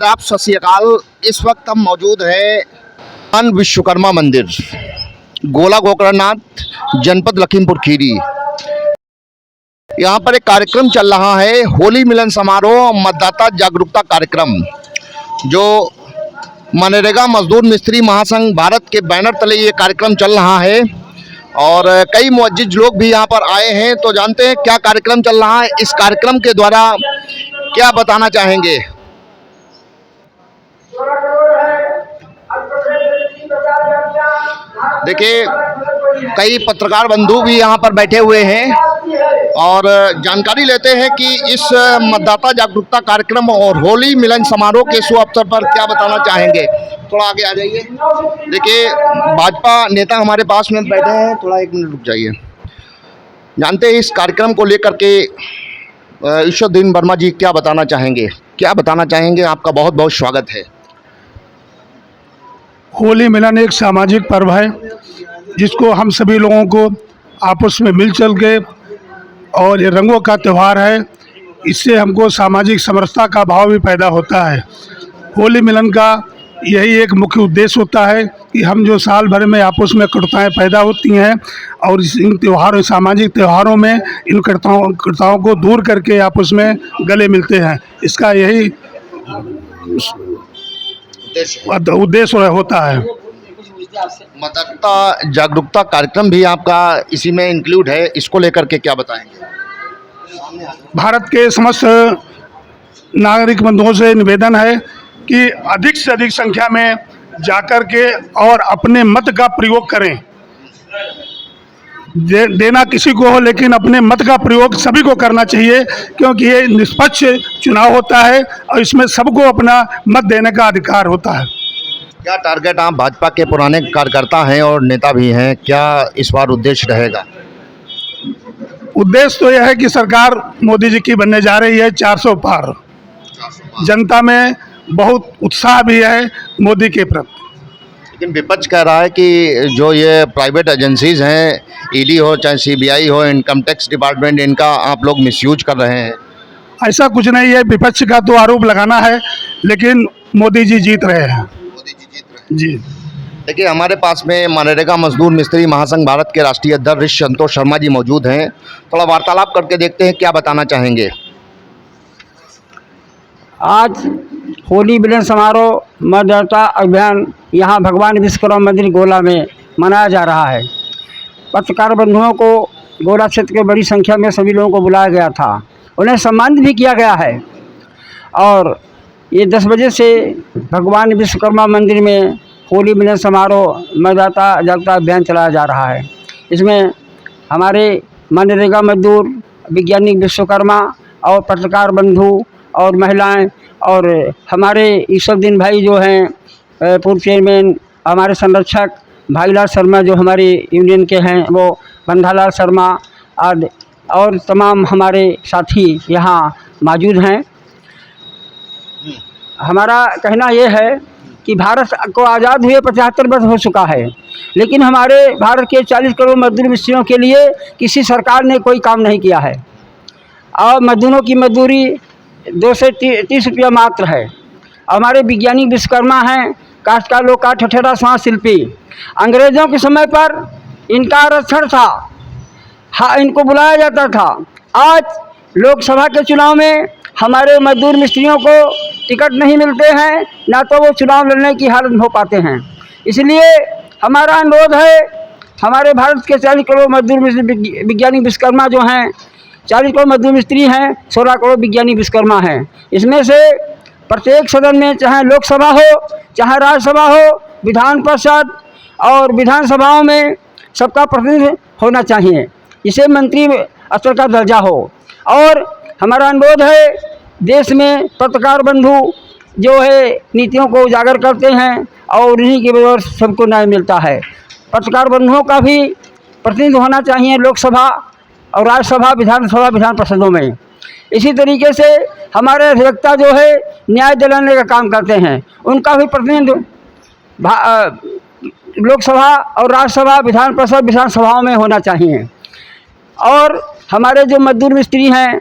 आदाब, सत श्री अकाल। इस वक्त हम मौजूद है भगवान विश्वकर्मा मंदिर, गोला गोकरणनाथ, जनपद लखीमपुर खीरी। यहाँ पर एक कार्यक्रम चल रहा है, होली मिलन समारोह मतदाता जागरूकता कार्यक्रम, जो मनरेगा मजदूर मिस्त्री महासंघ भारत के बैनर तले ये कार्यक्रम चल रहा है और कई मुअज्जिज लोग भी यहाँ पर आए हैं। तो जानते हैं क्या कार्यक्रम चल रहा है, इस कार्यक्रम के द्वारा क्या बताना चाहेंगे। देखिए, कई पत्रकार बंधु भी यहाँ पर बैठे हुए हैं और जानकारी लेते हैं कि इस मतदाता जागरूकता कार्यक्रम और होली मिलन समारोह के शुभ अवसर पर क्या बताना चाहेंगे। थोड़ा आगे आ जाइए। देखिए, भाजपा नेता हमारे पास में बैठे हैं, थोड़ा एक मिनट रुक जाइए। जानते हैं इस कार्यक्रम को लेकर के ईश्वरदीन वर्मा जी क्या बताना चाहेंगे, क्या बताना चाहेंगे। आपका बहुत बहुत स्वागत है। होली मिलन एक सामाजिक पर्व है जिसको हम सभी लोगों को आपस में मिलजुल के, और ये रंगों का त्यौहार है, इससे हमको सामाजिक समरसता का भाव भी पैदा होता है। होली मिलन का यही एक मुख्य उद्देश्य होता है कि हम जो साल भर में आपस में कटुताएँ पैदा होती हैं और इन त्योहारों, सामाजिक त्योहारों में इन कटुताओं को दूर करके आपस में गले मिलते हैं। इसका यही उद्देश्य होता है। मतदाता जागरूकता कार्यक्रम भी आपका इसी में इंक्लूड है, इसको लेकर के क्या बताएंगे। भारत के समस्त नागरिक बंधुओं से निवेदन है कि अधिक से अधिक संख्या में जाकर के और अपने मत का प्रयोग करें। देना किसी को हो, लेकिन अपने मत का प्रयोग सभी को करना चाहिए, क्योंकि ये निष्पक्ष चुनाव होता है और इसमें सबको अपना मत देने का अधिकार होता है। क्या टारगेट, आप भाजपा के पुराने कार्यकर्ता हैं और नेता भी हैं, क्या इस बार उद्देश्य रहेगा। उद्देश्य तो यह है कि सरकार मोदी जी की बनने जा रही है 400 पार। जनता में बहुत उत्साह भी है मोदी के प्रति। लेकिन विपक्ष कह रहा है कि जो ये प्राइवेट एजेंसीज हैं, ईडी हो चाहे सीबीआई हो, इनकम टैक्स डिपार्टमेंट, इनका आप लोग मिसयूज कर रहे हैं। ऐसा कुछ नहीं है, विपक्ष का तो आरोप लगाना है, लेकिन मोदी जी जीत रहे हैं। जी देखिए, हमारे पास में मनरेगा मजदूर मिस्त्री महासंघ भारत के राष्ट्रीय अध्यक्ष संतोष शर्मा जी मौजूद हैं। थोड़ा वार्तालाप करके देखते हैं क्या बताना चाहेंगे। आज होली मिलन समारोह मतदाता अभियान यहाँ भगवान विश्वकर्मा मंदिर गोला में मनाया जा रहा है। पत्रकार बंधुओं को गोला क्षेत्र के बड़ी संख्या में सभी लोगों को बुलाया गया था, उन्हें सम्मानित भी किया गया है। और ये 10 बजे से भगवान विश्वकर्मा मंदिर में होली मिलन समारोह मतदाता जागरूकता अभियान चलाया जा रहा है। इसमें हमारे मनरेगा मजदूर, वैज्ञानिक विश्वकर्मा और पत्रकार बंधु और महिलाएं और हमारे ईश्वरदीन भाई जो हैं पूर्व चेयरमैन, हमारे संरक्षक भाईलाल शर्मा जो हमारे यूनियन के हैं, वो बंधालाल शर्मा आदि और तमाम हमारे साथी यहाँ मौजूद हैं। हमारा कहना ये है कि भारत को आज़ाद हुए 75 वर्ष हो चुका है, लेकिन हमारे भारत के 40 करोड़ मजदूर मिस्त्रियों के लिए किसी सरकार ने कोई काम नहीं किया है। और मजदूरों की मजदूरी 2 से 30 रुपया मात्र है। हमारे वैज्ञानिक विश्वकर्मा हैं, काश्तकार लोग का ठठेरा स्वान शिल्पी। अंग्रेज़ों के समय पर इनका आरक्षण था, हाँ, इनको बुलाया जाता था। आज लोकसभा के चुनाव में हमारे मजदूर मिस्त्रियों को टिकट नहीं मिलते हैं, ना तो वो चुनाव लड़ने की हालत में हो पाते हैं। इसलिए हमारा अनुरोध है, हमारे भारत के 40 करोड़ मजदूर मिस्त्री वैज्ञानिक विश्वकर्मा जो हैं, 40 करोड़ मजदूर मिस्त्री हैं, 16 करोड़ वैज्ञानिक विश्वकर्मा हैं। इसमें से प्रत्येक सदन में, चाहे लोकसभा हो चाहे राज्यसभा हो, विधान परिषद और विधानसभाओं में सबका प्रतिनिधित्व होना चाहिए, इसे मंत्री स्तर का दर्जा हो। और हमारा अनुरोध है, देश में पत्रकार बंधु जो है नीतियों को उजागर करते हैं और उन्हीं की वजह से सबको न्याय मिलता है। पत्रकार बंधुओं का भी प्रतिनिधित्व होना चाहिए लोकसभा और राज्यसभा, विधानसभा, विधान परिषदों में। इसी तरीके से हमारे अधिवक्ता जो है न्याय दिलाने का काम करते हैं, उनका भी प्रतिनिधित्व लोकसभा और राज्यसभा, विधान परिषद, विधानसभाओं में होना चाहिए। और हमारे जो मजदूर मिस्त्री हैं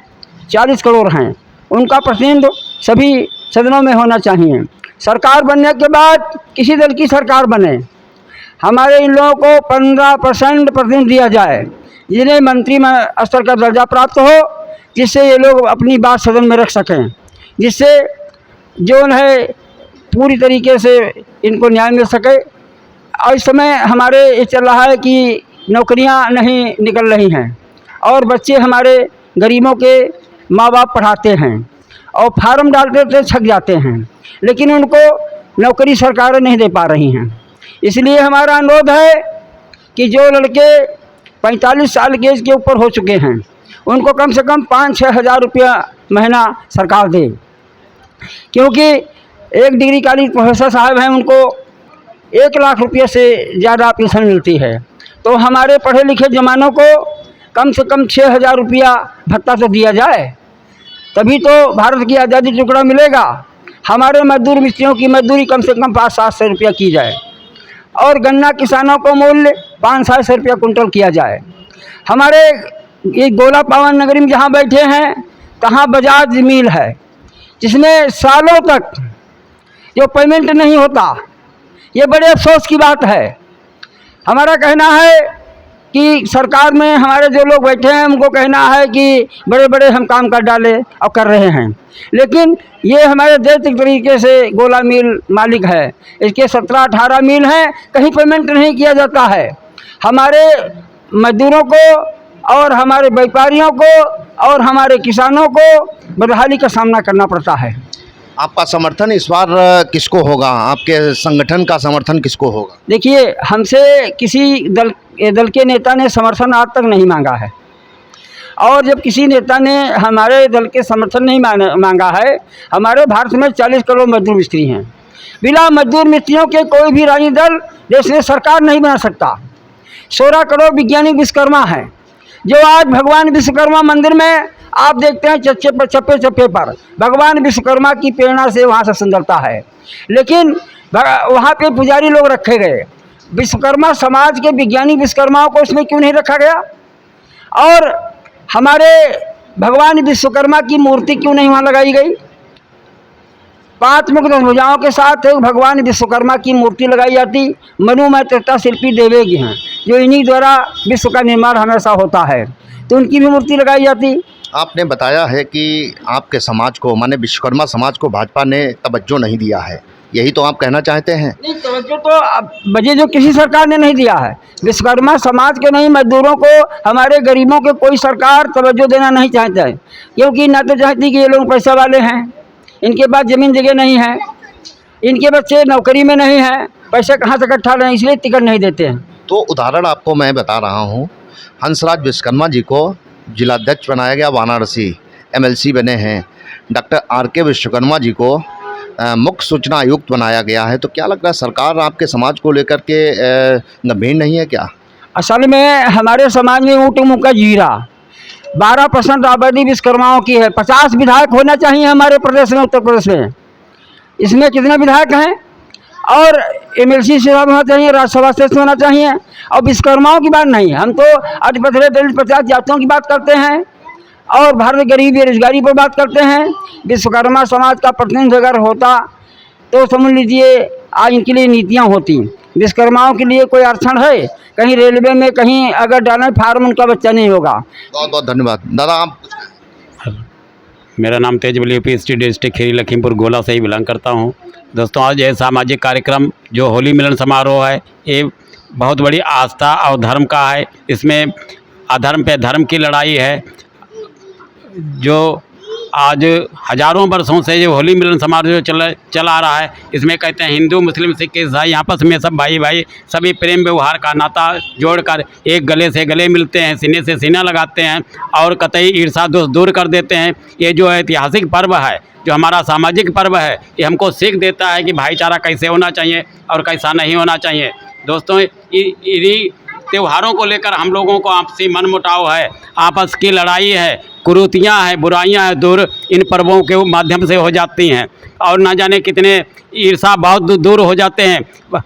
40 करोड़ हैं, उनका प्रतिनिधित्व सभी सदनों में होना चाहिए। सरकार बनने के बाद किसी दल की सरकार बने, हमारे इन लोगों को 15% प्रतिदिन दिया जाए, जिन्हें मंत्री स्तर का दर्जा प्राप्त हो, जिससे ये लोग अपनी बात सदन में रख सकें, जिससे जो है पूरी तरीके से इनको न्याय मिल सके। और इस समय हमारे ये चल रहा है कि नौकरियां नहीं निकल रही हैं और बच्चे हमारे गरीबों के माँ बाप पढ़ाते हैं और फार्म डालते थे छक जाते हैं, लेकिन उनको नौकरी सरकारें नहीं दे पा रही हैं। इसलिए हमारा अनुरोध है कि जो लड़के 45 साल के एज के ऊपर हो चुके हैं उनको कम से कम 5-6 हज़ार रुपया महीना सरकार दे, क्योंकि एक डिग्री कॉलेज प्रोफेसर साहब हैं, उनको 1 लाख रुपये से ज़्यादा पेंशन मिलती है। तो हमारे पढ़े लिखे जवानों को कम से कम 6 हज़ार रुपया भत्ता तो दिया जाए, तभी तो भारत की आज़ादी टुकड़ा मिलेगा। हमारे मजदूर मिस्त्रियों की मजदूरी कम से कम 500-700 रुपया की जाए और गन्ना किसानों को मूल्य 500-600 रुपया कुंटल किया जाए। हमारे ये गोला पावन नगरी में जहाँ बैठे हैं तहाँ बजाज मिल है, जिसमें सालों तक जो पेमेंट नहीं होता, ये बड़े अफसोस की बात है। हमारा कहना है कि सरकार में हमारे जो लोग बैठे हैं उनको कहना है कि बड़े बड़े हम काम कर डाले और कर रहे हैं, लेकिन ये हमारे देश एक तरीके से गोला मिल मालिक है, इसके 17-18 मिल हैं, कहीं पेमेंट नहीं किया जाता है। हमारे मजदूरों को और हमारे व्यापारियों को और हमारे किसानों को बदहाली का सामना करना पड़ता है। आपका समर्थन इस बार किसको होगा? आपके संगठन का समर्थन किसको होगा? देखिए, हमसे किसी दल के नेता ने समर्थन आज तक नहीं मांगा है, और जब किसी नेता ने हमारे दल के समर्थन नहीं मांगा है, हमारे भारत में 40 करोड़ मजदूर मिस्त्री हैं। बिना मजदूर मिस्त्रियों के कोई भी राजनीतिक दल देश में सरकार नहीं बना सकता। 16 करोड़ वैज्ञानिक विश्वकर्मा हैं, जो आज भगवान विश्वकर्मा मंदिर में आप देखते हैं चप्पे पर भगवान विश्वकर्मा की प्रेरणा से वहाँ से सुंदरता है, लेकिन वहाँ पे पुजारी लोग रखे गए। विश्वकर्मा समाज के वैज्ञानिक विश्वकर्माओं को इसमें क्यों नहीं रखा गया? और हमारे भगवान विश्वकर्मा की मूर्ति क्यों नहीं वहाँ लगाई गई? 5 मुख 10 भुजाओं के साथ एक भगवान विश्वकर्मा की मूर्ति लगाई जाती। मनु में त्रेता शिल्पी देवेगी हैं, जो इन्हीं द्वारा विश्व का निर्माण हमेशा होता है, तो उनकी भी मूर्ति लगाई जाती। आपने बताया है कि आपके समाज को, माने विश्वकर्मा समाज को भाजपा ने तवज्जो नहीं दिया है, यही तो आप कहना चाहते हैं? नहीं, तवज्जो तो वजह जो किसी सरकार ने नहीं दिया है। विश्वकर्मा समाज के नहीं, मजदूरों को, हमारे गरीबों के कोई सरकार तवज्जो देना नहीं चाहता है, क्योंकि ना तो चाहती कि ये लोग पैसा वाले हैं, इनके पास ज़मीन जगह नहीं है, इनके बच्चे नौकरी में नहीं हैं, पैसे कहाँ से इकट्ठा लें, इसलिए टिकट नहीं देते हैं। तो उदाहरण आपको मैं बता रहा हूँ, हंसराज विश्वकर्मा जी को जिलाध्यक्ष बनाया गया, वाराणसी MLC बने हैं। डॉक्टर RK विश्वकर्मा जी को मुख्य सूचना आयुक्त बनाया गया है। तो क्या लगता है, सरकार आपके समाज को लेकर के गंभीर नहीं है क्या? असल में हमारे समाज में ऊँट मुँह का जीरा, 12% आबादी विश्वकर्माओं की है। 50 विधायक होना चाहिए हमारे प्रदेश में, उत्तर प्रदेश में। इसमें कितने विधायक हैं? और MLC से होना चाहिए, राज्यसभा से होना चाहिए, और विश्वकर्माओं की बात नहीं। हम तो अधपतरे दलित 50 जातियों की बात करते हैं और भारत गरीब बेरोजगारी पर बात करते हैं। विश्वकर्मा समाज का प्रतिनिधित्व अगर होता तो समझ लीजिए आज इनके लिए नीतियाँ होती। विश्वकर्माओं के लिए कोई आरक्षण है? कहीं रेलवे में कहीं अगर डालें फार्म, उनका बच्चा नहीं होगा। बहुत बहुत धन्यवाद। दादा, आप? मेरा नाम तेजबली PST डिस्ट्रिक्ट खीरी लखीमपुर गोला से ही बिलोंग करता हूँ। दोस्तों, आज यह सामाजिक कार्यक्रम जो होली मिलन समारोह है, ये बहुत बड़ी आस्था और धर्म का है। इसमें अधर्म पे धर्म की लड़ाई है। जो आज हजारों वर्षों से जो होली मिलन समारोह चला आ रहा है, इसमें कहते हैं हिंदू मुस्लिम सिख ईसाई आपस में सब भाई भाई सभी प्रेम व्यवहार का नाता जोड़कर एक गले से गले मिलते हैं, सीने से सीना लगाते हैं और कतई ईर्षा दोष दूर कर देते हैं। ये जो ऐतिहासिक पर्व है, जो हमारा सामाजिक पर्व है, ये हमको सीख देता है कि भाईचारा कैसे होना चाहिए और कैसा नहीं होना चाहिए। दोस्तों, इन्हीं त्योहारों को लेकर हम लोगों को आपसी मनमुटाव है, आपस की लड़ाई है, कुरीतियाँ हैं, बुराइयाँ हैं दूर इन पर्वों के माध्यम से हो जाती हैं। और ना जाने कितने ईर्षा बहुत दूर हो जाते हैं।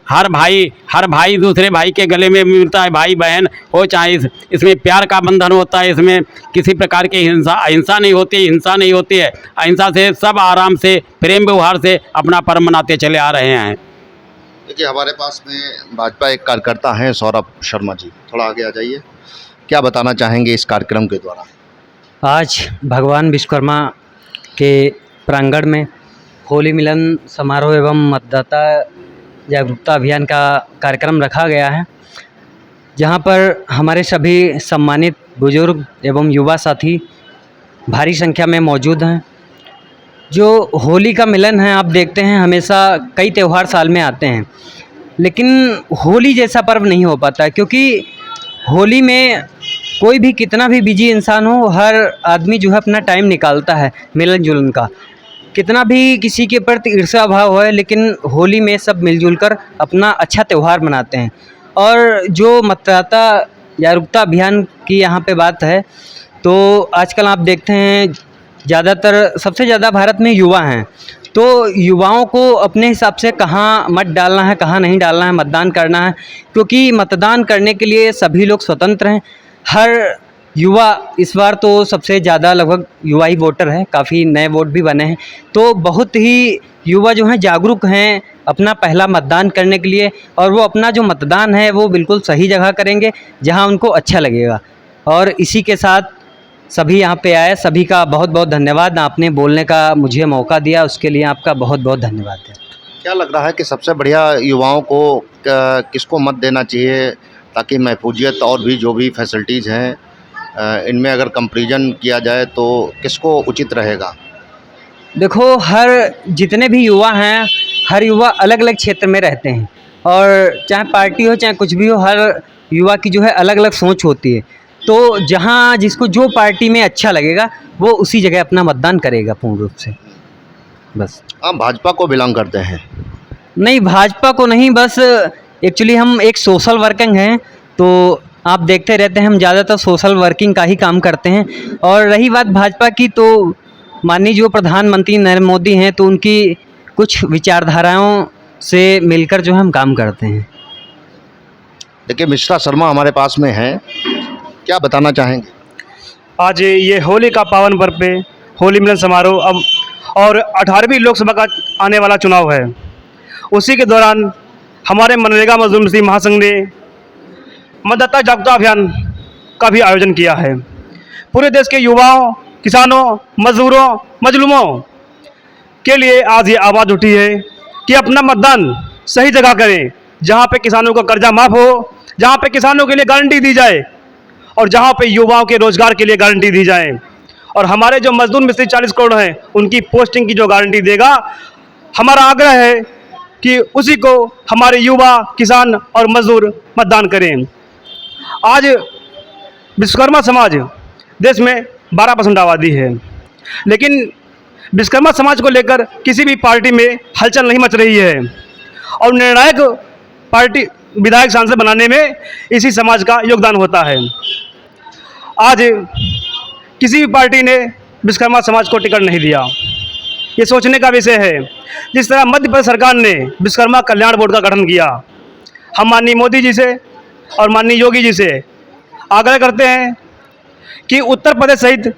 हर भाई दूसरे भाई के गले में मिलता है, भाई बहन हो, चाहे इसमें प्यार का बंधन होता है। इसमें किसी प्रकार की हिंसा नहीं होती, हिंसा नहीं होती है। अहिंसा से सब आराम से प्रेम व्यवहार से अपना पर्व मनाते चले आ रहे हैं। देखिए हमारे पास में भाजपा एक कार्यकर्ता हैं सौरभ शर्मा जी, थोड़ा आगे आ जाइए। क्या बताना चाहेंगे इस कार्यक्रम के द्वारा? आज भगवान विश्वकर्मा के प्रांगण में होली मिलन समारोह एवं मतदाता जागरूकता अभियान का कार्यक्रम रखा गया है, जहां पर हमारे सभी सम्मानित बुजुर्ग एवं युवा साथी भारी संख्या में मौजूद हैं। जो होली का मिलन है, आप देखते हैं हमेशा कई त्यौहार साल में आते हैं, लेकिन होली जैसा पर्व नहीं हो पाता, क्योंकि होली में कोई भी कितना भी बिजी इंसान हो, हर आदमी जो है अपना टाइम निकालता है मिलन जुलन का। कितना भी किसी के प्रति ईर्ष्या भाव है, लेकिन होली में सब मिलजुल कर अपना अच्छा त्यौहार मनाते हैं। और जो मतदाता जागरूकता अभियान की यहाँ पे बात है, तो आजकल आप देखते हैं ज़्यादातर सबसे ज़्यादा भारत में युवा हैं, तो युवाओं को अपने हिसाब से कहाँ मत डालना है, कहाँ नहीं डालना है, मतदान करना है, क्योंकि मतदान करने के लिए सभी लोग स्वतंत्र हैं। हर युवा इस बार तो सबसे ज़्यादा लगभग युवा ही वोटर है, काफ़ी नए वोट भी बने हैं, तो बहुत ही युवा जो हैं जागरूक हैं अपना पहला मतदान करने के लिए, और वो अपना जो मतदान है वो बिल्कुल सही जगह करेंगे जहां उनको अच्छा लगेगा। और इसी के साथ सभी यहाँ पे आए, सभी का बहुत बहुत धन्यवाद। आपने बोलने का मुझे मौका दिया, उसके लिए आपका बहुत बहुत धन्यवाद है। क्या लग रहा है कि सबसे बढ़िया युवाओं को किसको मत देना चाहिए, ताकि महफूजियत और भी जो भी फैसिलिटीज़ हैं इनमें अगर कंपैरिजन किया जाए तो किसको उचित रहेगा? देखो, हर जितने भी युवा हैं, हर युवा अलग अलग क्षेत्र में रहते हैं, और चाहे पार्टी हो चाहे कुछ भी हो, हर युवा की जो है अलग अलग सोच होती है। तो जहाँ जिसको जो पार्टी में अच्छा लगेगा वो उसी जगह अपना मतदान करेगा पूर्ण रूप से, बस। आप भाजपा को बिलोंग करते हैं? नहीं, भाजपा को नहीं, बस एक्चुअली हम एक सोशल वर्किंग हैं, तो आप देखते रहते हैं हम ज़्यादातर सोशल वर्किंग का ही काम करते हैं। और रही बात भाजपा की, तो माननीय जो प्रधानमंत्री नरेंद्र मोदी हैं, तो उनकी कुछ विचारधाराओं से मिलकर जो हम काम करते हैं। देखिए मिश्रा शर्मा हमारे पास में हैं, क्या बताना चाहेंगे? आज ये होली का पावन पर्व पे होली मिलन समारोह अब और 18वीं लोकसभा का आने वाला चुनाव है, उसी के दौरान हमारे मनरेगा मजदूर मिस्त्री महासंघ ने मतदाता जागरूकता अभियान का भी आयोजन किया है। पूरे देश के युवाओं, किसानों, मजदूरों, मजलूमों के लिए आज ये आवाज़ उठी है कि अपना मतदान सही जगह करें, जहाँ पे किसानों का कर्जा माफ़ हो, जहाँ पे किसानों के लिए गारंटी दी जाए, और जहाँ पे युवाओं के रोज़गार के लिए गारंटी दी जाए। और हमारे जो मजदूर मिस्त्री 40 करोड़ हैं, उनकी पोस्टिंग की जो गारंटी देगा, हमारा आग्रह है कि उसी को हमारे युवा, किसान और मजदूर मतदान करें। आज विश्वकर्मा समाज देश में 12% आबादी है, लेकिन विश्वकर्मा समाज को लेकर किसी भी पार्टी में हलचल नहीं मच रही है, और निर्णायक पार्टी विधायक सांसद बनाने में इसी समाज का योगदान होता है। आज किसी भी पार्टी ने विश्वकर्मा समाज को टिकट नहीं दिया, ये सोचने का विषय है। जिस तरह मध्य प्रदेश सरकार ने विश्वकर्मा कल्याण बोर्ड का गठन किया, हम माननीय मोदी जी से और माननीय योगी जी से आग्रह करते हैं कि उत्तर प्रदेश सहित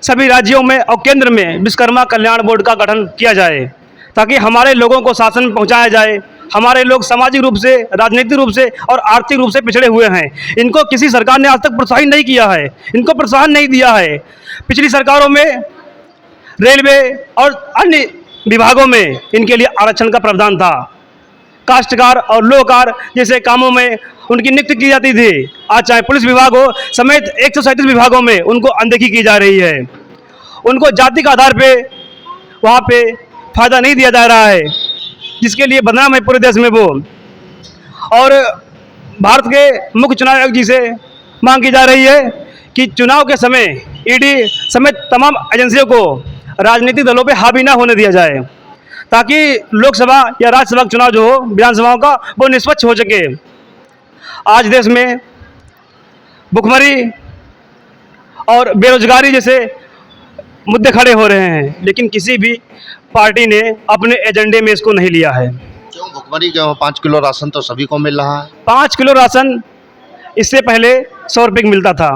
सभी राज्यों में और केंद्र में विश्वकर्मा कल्याण बोर्ड का गठन किया जाए, ताकि हमारे लोगों को शासन पहुंचाया जाए। हमारे लोग सामाजिक रूप से, राजनीतिक रूप से और आर्थिक रूप से पिछड़े हुए हैं। इनको किसी सरकार ने आज तक प्रोत्साहित नहीं किया है, इनको प्रोत्साहन नहीं दिया है। पिछली सरकारों में रेलवे और अन्य विभागों में इनके लिए आरक्षण का प्रावधान था। काश्तकार और लोहकार जैसे कामों में उनकी नियुक्ति की जाती थी। आज चाहे पुलिस विभाग हो समेत 137 विभागों में उनको अनदेखी की जा रही है। उनको जाति के आधार पे वहाँ पे फ़ायदा नहीं दिया जा रहा है, जिसके लिए बदनाम है पूरे देश में वो। और भारत के मुख्य चुनाव आयोग जी से मांग की जा रही है कि चुनाव के समय ईडी समेत तमाम एजेंसियों को राजनीतिक दलों पे हावी ना होने दिया जाए, ताकि लोकसभा या राज्यसभा चुनाव जो हो, विधानसभाओं का, वो निष्पक्ष हो सके। आज देश में भुखमरी और बेरोजगारी जैसे मुद्दे खड़े हो रहे हैं, लेकिन किसी भी पार्टी ने अपने एजेंडे में इसको नहीं लिया है। क्यों भुखमरी क्यों? 5 किलो राशन तो सभी को मिल रहा है। 5 किलो राशन इससे पहले 100 रुपये की मिलता था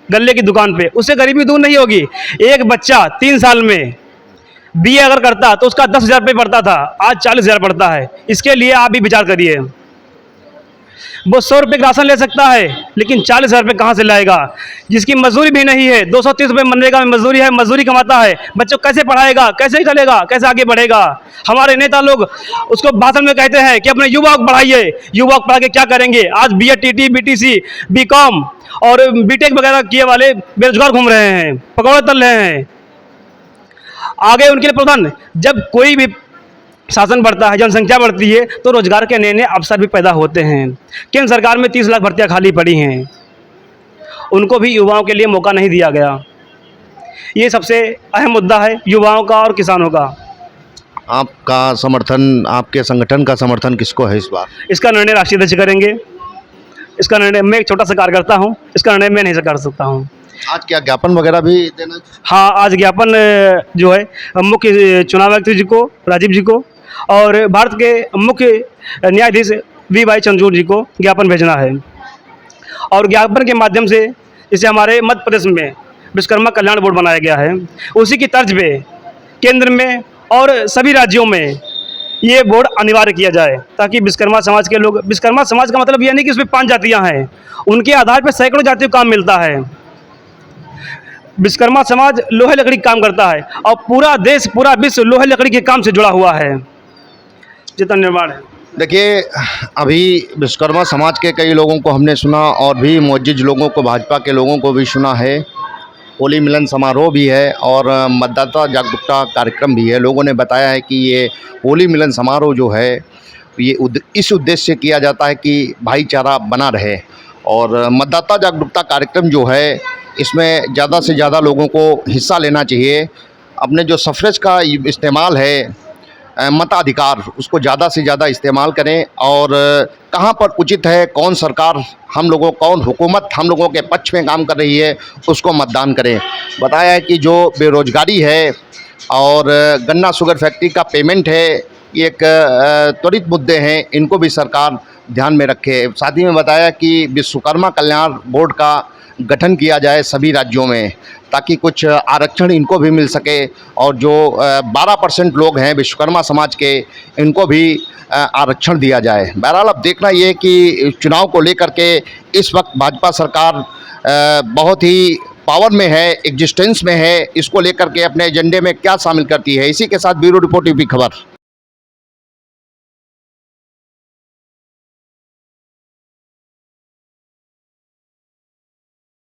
गल्ले की दुकान पे, उससे गरीबी दूर नहीं होगी। एक बच्चा 3 साल में बीए अगर करता तो उसका 10,000 रुपये पड़ता था, आज 40,000 पड़ता है। इसके लिए आप भी विचार करिए। वो 100 रुपये का राशन ले सकता है, लेकिन 40,000 रुपये कहाँ से लाएगा? जिसकी मजदूरी भी नहीं है, 230 रुपये मनरेगा में मजदूरी है, मजदूरी कमाता है, बच्चों कैसे पढ़ाएगा, कैसे चलेगा, कैसे आगे बढ़ेगा? हमारे नेता लोग उसको भाषण में कहते हैं कि अपने युवा को बढ़ाइए। युवा को पढ़ा के क्या करेंगे? आज BA TT BTC BCom और BTech वगैरह किए वाले बेरोजगार घूम रहे हैं, पकौड़े तल रहे हैं। आगे उनके लिए प्रधान, जब कोई भी शासन बढ़ता है, जनसंख्या बढ़ती है, तो रोजगार के नए नए अवसर भी पैदा होते हैं। केंद्र सरकार में 30 लाख भर्तियां खाली पड़ी हैं, उनको भी युवाओं के लिए मौका नहीं दिया गया। ये सबसे अहम मुद्दा है युवाओं का और किसानों का। आपका समर्थन, आपके संगठन का समर्थन किसको है इस बार? इसका निर्णय राष्ट्रीय अध्यक्ष करेंगे। इसका निर्णय, मैं एक छोटा सा कार्यकर्ता हूँ, इसका निर्णय मैं नहीं कर सकता हूँ। आज क्या ज्ञापन वगैरह भी देना? हाँ, आज ज्ञापन जो है मुख्य चुनाव आयुक्त जी को, राजीव जी को, और भारत के मुख्य न्यायाधीश VY चंद्रचूड़ जी को ज्ञापन भेजना है। और ज्ञापन के माध्यम से जैसे हमारे मध्य प्रदेश में विश्वकर्मा कल्याण बोर्ड बनाया गया है, उसी की तर्ज पे केंद्र में और सभी राज्यों में ये बोर्ड अनिवार्य किया जाए, ताकि विश्वकर्मा समाज के लोग, विश्वकर्मा समाज का मतलब यह नहीं कि उसमें 5 जातियाँ हैं, उनके आधार पर सैकड़ों जातियों को काम मिलता है। विश्वकर्मा समाज लोहे लकड़ी का काम करता है और पूरा देश, पूरा विश्व लोहे लकड़ी के काम से जुड़ा हुआ है, जितना निर्माण है। देखिए, अभी विश्वकर्मा समाज के कई लोगों को हमने सुना और भी मुअज्जिज लोगों को, भाजपा के लोगों को भी सुना है। होली मिलन समारोह भी है और मतदाता जागरूकता कार्यक्रम भी है। लोगों ने बताया है कि ये होली मिलन समारोह जो है ये इस उद्देश्य से किया जाता है कि भाईचारा बना रहे, और मतदाता जागरूकता कार्यक्रम जो है इसमें ज़्यादा से ज़्यादा लोगों को हिस्सा लेना चाहिए। अपने जो सफरेज का इस्तेमाल है, मताधिकार, उसको ज़्यादा से ज़्यादा इस्तेमाल करें, और कहाँ पर उचित है, कौन सरकार हम लोगों, कौन हुकूमत हम लोगों के पक्ष में काम कर रही है, उसको मतदान करें। बताया है कि जो बेरोजगारी है और गन्ना शुगर फैक्ट्री का पेमेंट है, ये एक त्वरित मुद्दे हैं, इनको भी सरकार ध्यान में रखे। साथ ही में बताया कि विश्वकर्मा कल्याण बोर्ड का गठन किया जाए सभी राज्यों में, ताकि कुछ आरक्षण इनको भी मिल सके, और जो 12% लोग हैं विश्वकर्मा समाज के, इनको भी आरक्षण दिया जाए। बहरहाल अब देखना ये कि चुनाव को लेकर के इस वक्त भाजपा सरकार बहुत ही पावर में है, एग्जिस्टेंस में है, इसको लेकर के अपने एजेंडे में क्या शामिल करती है। इसी के साथ ब्यूरो रिपोर्ट यूपी खबर।